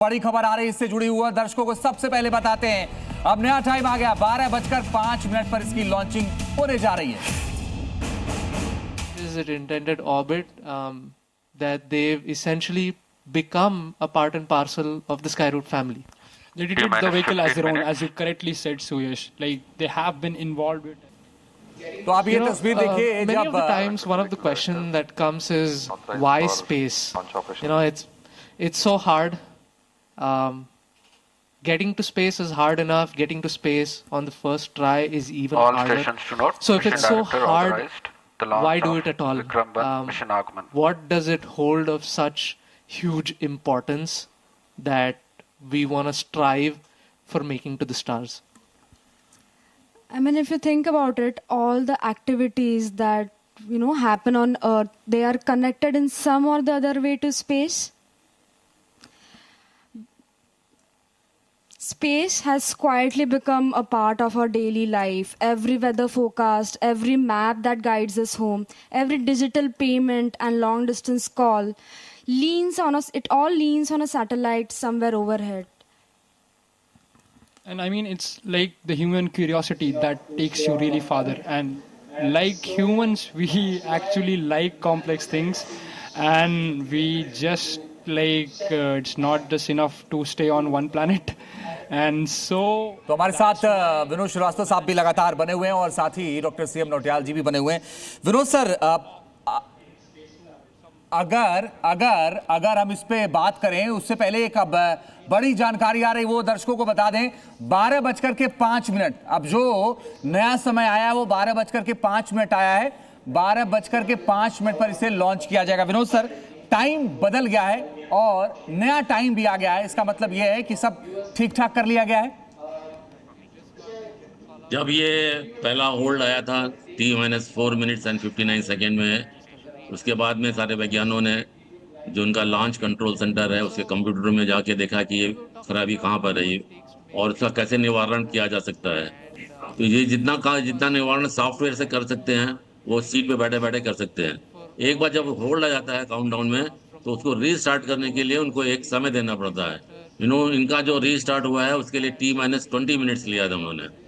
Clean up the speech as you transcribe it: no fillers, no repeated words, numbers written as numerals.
बड़ी खबर आ रही है, इससे जुड़ी हुई दर्शकों को सबसे पहले बताते हैं। अब नया टाइम आ गया, 12:05 पर इसकी लॉन्चिंग होने जा रही है। Is it intended orbit that they've essentially become a part and parcel of the Skyroot family? They treated the vehicle as their own, as you correctly said, Suyash. Like they have been involved with. तो आप ये तस्वीर देखिए। Many of the times, one of the questions that comes is why space? You know, it's so hard. Getting to space is hard enough. Getting to space on the first try is even All harder. stations to note. So if it's so Director hard, authorized the launch why do of it at all? Vikram Bhatt mission Agman. What does it hold of such huge importance that we want to strive for making to the stars? I mean, if you think about it, all the activities that, happen on Earth, they are connected in some or the other way to space. Space has quietly become a part of our daily life. Every weather forecast, every map that guides us home, every digital payment and long distance call leans on us. It all leans on a satellite somewhere overhead. And I mean, it's like the human curiosity that takes you really farther. And like humans, we actually like complex things. And we just it's not just enough to stay on one planet. And so तो हमारे साथ विनोद श्रीवास्तव साहब भी लगातार बने हुए हैं और साथ ही डॉक्टर सीएम नौटियाल जी भी बने हुए हैं। विनोद सर, अगर हम इस पे बात करें उससे पहले एक अब बड़ी जानकारी आ रही, वो दर्शकों को बता दें। 12:05। अब जो नया समय आया है वो 12:05 आया है। 12:05 पर इसे लॉन्च किया जाएगा। विनोद सर, टाइम बदल गया है और नया टाइम भी आ गया है, इसका मतलब यह है कि सब ठीक ठाक कर लिया गया है। जब ये पहला होल्ड आया था T-4 मिनट्स एंड 59 सेकेंड में, उसके बाद में सारे वैज्ञानिकों ने जो उनका लॉन्च कंट्रोल सेंटर है उसके कंप्यूटर में जाके देखा कि ये खराबी कहाँ पर रही और उसका कैसे निवारण किया जा सकता है। तो ये जितना निवारण सॉफ्टवेयर से कर सकते हैं वो सीट पे बैठे बैठे कर सकते हैं। एक बार जब होल्ड आ जाता है काउंटडाउन में तो उसको रीस्टार्ट करने के लिए उनको एक समय देना पड़ता है। इनका जो रीस्टार्ट हुआ है उसके लिए T-20 मिनट्स लिया था उन्होंने।